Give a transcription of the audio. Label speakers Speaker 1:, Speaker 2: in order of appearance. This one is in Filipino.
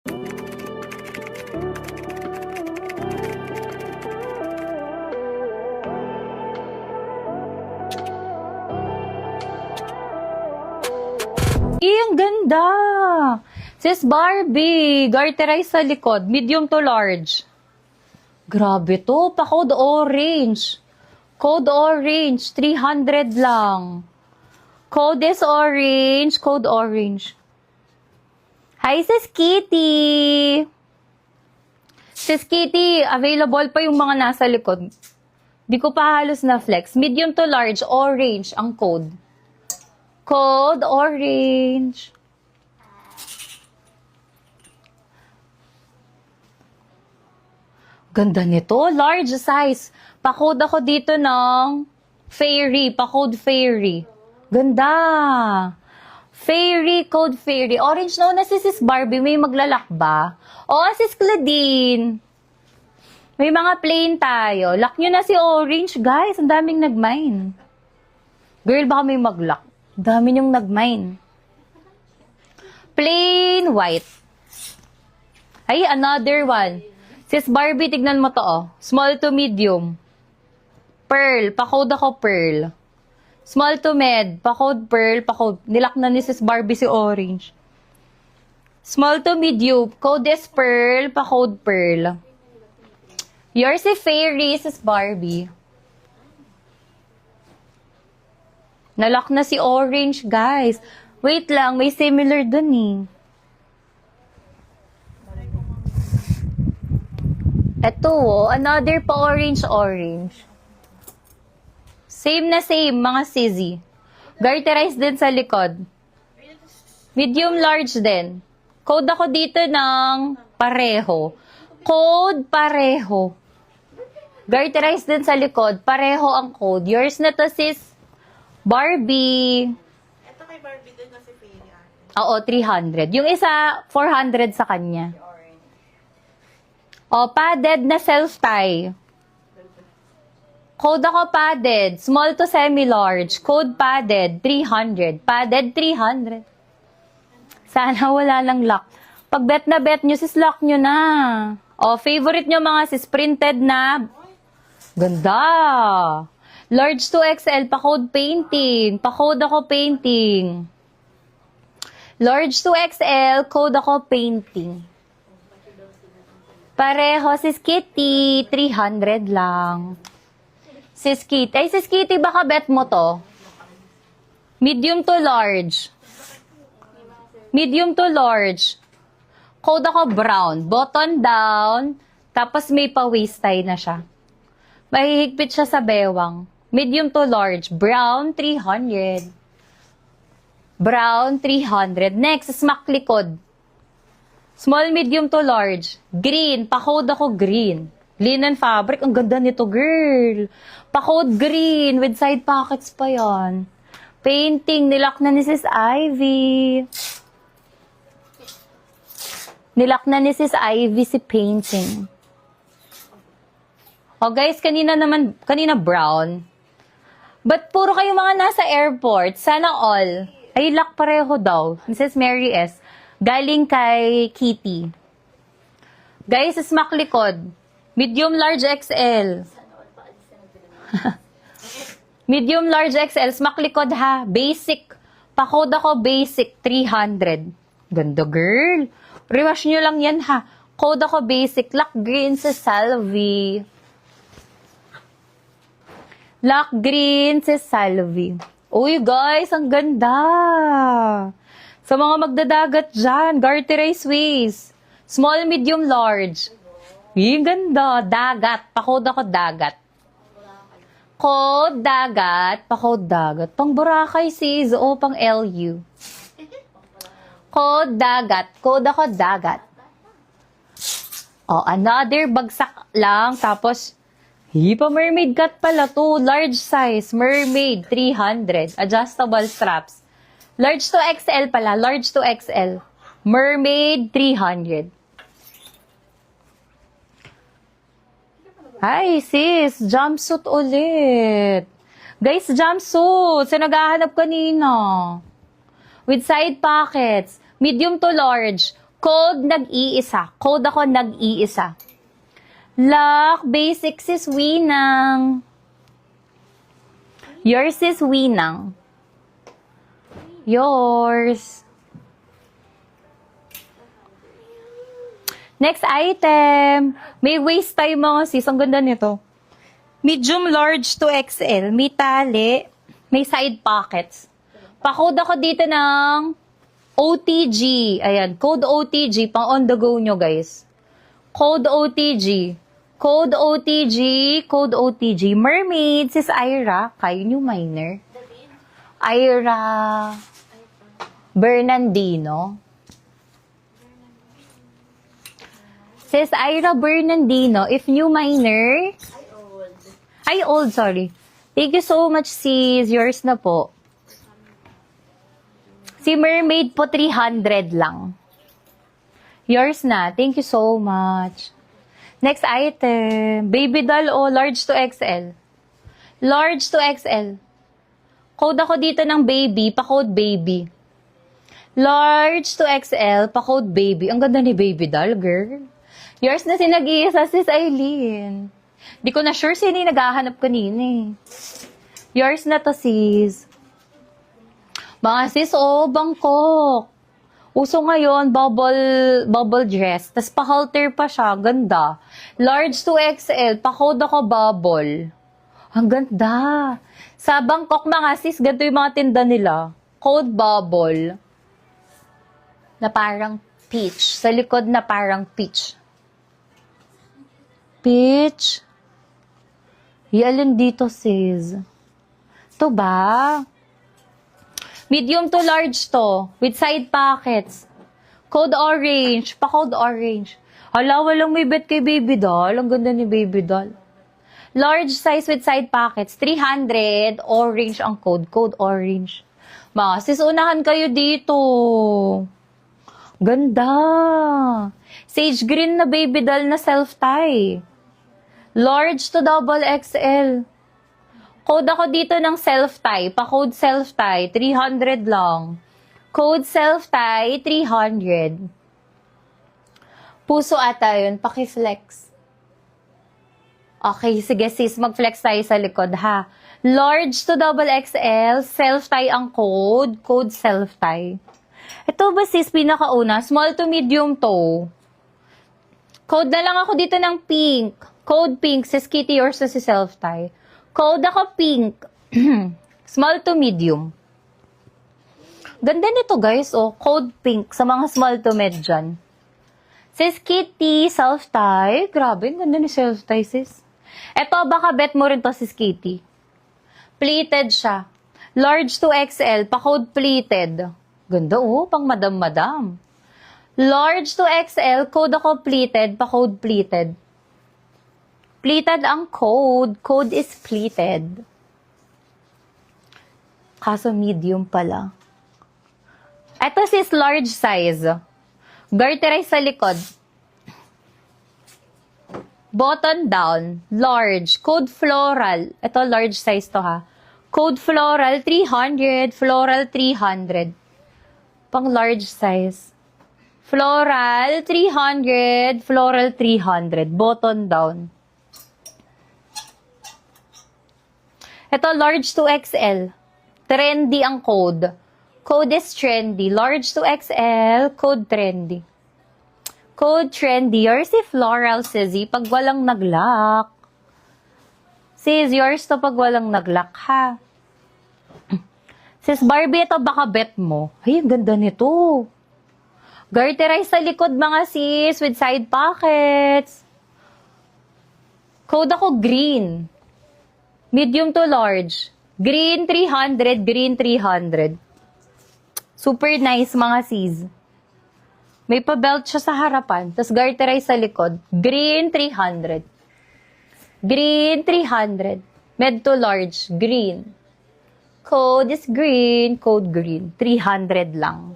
Speaker 1: Ang ganda! Sis Barbie, garterize sa likod, medium to large. Grabe to, pa-code orange. Code orange, 300 lang. Code is orange, code orange. Hi, Sis Kitty! Sis Kitty, available pa yung mga nasa likod. Di ko pa halos na flex. Medium to large, orange ang code. Code orange. Ganda nito. Large size. Pa-code ako dito ng fairy. Pa-code fairy. Ganda. Fairy, code fairy. Orange na si Sis Barbie. May maglalak ba? O, Sis Claudine. May mga plain tayo. Lock nyo na si orange, guys. Ang daming nag-mine. Girl, baka may mag-lock. Dami niyong nag-mine. Plain white. Ay, another one. Sis Barbie, tignan mo to, oh. Small to medium. Pearl. Pa-code ako pearl. Small to med. Pa-code pearl. Pa-code. Nilak na ni Sis Barbie si orange. Small to medium. Code is pearl. Pa-code pearl. Yours si fairy, Sis Barbie. Nalock na si orange, guys. Wait lang, may similar dun eh. Eto, oh, another pa orange. Same na same, mga sizzy. Garterize din sa likod. Medium large din. Code ako dito ng pareho. Code pareho. Garterize din sa likod. Pareho ang code. Yours na to, Sis Barbie.
Speaker 2: Ito kay Barbie din kasi fairy ate.
Speaker 1: Oo, 300. Yung isa, 400 sa kanya. O, padded na self-tie. Code ako padded. Small to semi-large. Code padded, 300. Padded, 300. Sana wala lang lock. Pag bet na bet nyo, sis lock nyo na. O, favorite nyo mga sis printed na. Ganda. Large to XL, pa-code painting. Pa-code ako painting. Large to XL, code ako painting. Pareho, Sis Kitty, 300 lang. Sis Kitty. Ay, Sis Kitty, baka bet mo to. Medium to large. Medium to large. Code ako brown. Button down. Tapos may pa-waist tie na siya. Mahihigpit siya sa bewang. Medium to large. Brown, 300. Brown, 300. Next, smack likod. Small, medium to large. Green. Pa-code ako green. Linen fabric. Ang ganda nito, girl. Pa-code green. With side pockets pa yan. Painting. Nilock na ni Sis Ivy. Nilock na ni Sis Ivy si painting. O guys, kanina brown. But puro kayo mga nasa airport. Sana all. Ay, lock pareho daw. Mrs. Mary S. Galing kay Kitty. Guys, smack likod. Medium large XL. Medium large XL. Smack likod ha. Basic. Pa-code ako basic. 300. Ganda girl. Rewash nyo lang yan ha. Code ako basic. Lock green sa Salvi. Lock green sa Salvi. Uy guys, ang ganda. Sa mga magdadagat dyan, garterize waist. Small, medium, large. Yung ganda. Dagat. Pa-code ako dagat. Code dagat. Pa-code dagat. Pang Boracay sis. O pang LU. Code dagat. Code ako dagat. O, another bagsak lang. Tapos, pa mermaid cut pala to. Large size. Mermaid. 300. Adjustable straps. Large to XL pala. Large to XL. Mermaid. 300. Hi, sis. Jumpsuit ulit. Guys, jumpsuit. Sa naghahanap kanina. With side pockets. Medium to large. Code nag-iisa. Code ako nag-iisa. Lock, basic sis Winang. Yours is Winang. Yours. Next item. May waist tayo mga sis. Ang ganda nito. Medium, large to XL. May tali. May side pockets. Pa-code ako dito ng OTG. Ayan. Code OTG. Pang on the go nyo guys. Code OTG. Code OTG. Code OTG. Mermaid. Sis Ira. Kayo new minor. Ira. Bernardino. Sis Ira Bernardino, if new minor, ay old, sorry. Thank you so much sis, yours na po. Si Mermaid po 300 lang. Yours na, thank you so much. Next item, baby doll o large to XL? Large to XL. Code ako dito ng baby, pa-code baby. Large to XL, pa-code baby. Ang ganda ni baby doll, girl. Yours na sinag-iisa, sis Eileen. Di ko na sure sino yung naghahanap kanina eh. Yours na to, sis. Mga sis, Bangkok. Uso ngayon, bubble dress. Tapos pa-halter pa siya, ganda. Large to XL, pa-code ako bubble. Ang ganda. Sa Bangkok, mga sis, ganito yung mga tinda nila. Code bubble. Na parang peach. Sa likod na parang peach. Peach. Ialin dito, sis. Ito ba? Medium to large to. With side pockets. Code orange. Pa-code orange. Hala, walang may bet kay baby doll. Ang ganda ni baby doll. Large size with side pockets. 300. Orange ang code. Code orange. Mga sis, unahan kayo dito. Ganda. Sage green na baby doll na self-tie. Large to double XL. Code ako dito ng self-tie. Pa-code self-tie. 300 lang. Code self-tie, 300. Puso ata yun. Paki-flex. Okay, sige sis. Mag-flex tayo sa likod ha. Large to double XL. Self-tie ang code. Code self-tie. Ito ba sis, pinakauna? Small to medium toe. Code na lang ako dito ng pink. Code pink. Sis Kitty, yours na si self-tie. Code ako pink. Small to medium. Ganda nito guys, oh. Code pink sa mga small to med dyan. Sis Kitty, self-tie. Grabe, ganda ni self-tie sis. Eto, baka bet mo rin to sis Kitty. Pleated siya. Large to XL, pa-code pleated. Ganda oh, pang madam-madam. Large to XL, code ako pleated, pa-code pleated. Pleated ang code. Code is pleated. Kaso medium pala. Ito sis large size. Garterize sa likod. Button down. Large. Code floral. Ito large size to ha. Code floral 300. Floral 300. Pang large size. Floral 300. Floral 300. Button down. Ito, large to XL. Trendy ang code. Code is trendy. Large to XL, code trendy. Code trendy. Yours si floral, sissy, pag walang naglock. Sis, yours to pag walang naglock, ha? Sis Barbie, ito baka bet mo. Ay, ang ganda nito. Garterize sa likod, mga sis, with side pockets. Code ako green. Medium to large. Green 300, green 300. Super nice mga sis. May pa-belt siya sa harapan. Tapos garterize sa likod. Green 300. Green 300. Med to large. Green. Code is green. Code green. 300 lang.